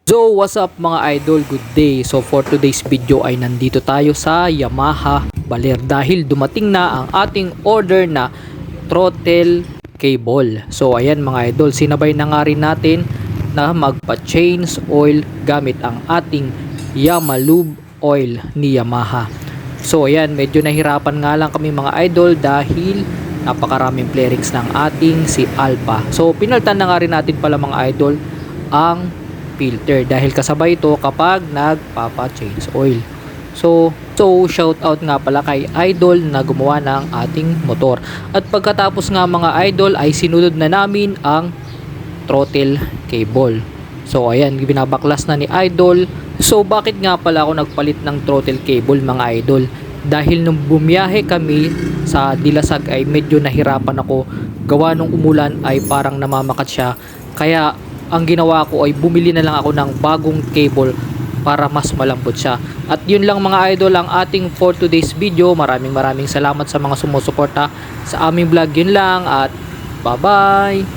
So what's up mga idol, good day. So for today's video ay nandito tayo sa Yamaha Baler dahil dumating na ang ating order na throttle cable. So ayan mga idol, sinabay na nga rin natin na magpa-change oil gamit ang ating Yamalube oil ni Yamaha. So ayan, medyo nahirapan nga lang kami mga idol dahil napakaraming flarings ng ating si Alpha. So pinaltan na nga rin natin pala mga idol ang filter dahil kasabay ito kapag nagpapa-change oil. So shout out nga pala kay Idol na gumawa ng ating motor. At pagkatapos nga mga idol ay sinunod na namin ang throttle cable. So ayan, binabaklas na ni Idol. So bakit nga pala ako nagpalit ng throttle cable mga idol? Dahil nung bumiyahe kami sa Dilasag ay medyo nahirapan ako, gawa nung umulan ay parang namamakat siya. Kaya ang ginawa ko ay bumili na lang ako ng bagong cable para mas malambot siya. At yun lang mga idol ang ating for today's video. Maraming salamat sa mga sumusuporta sa aming vlog. Yun lang at bye bye.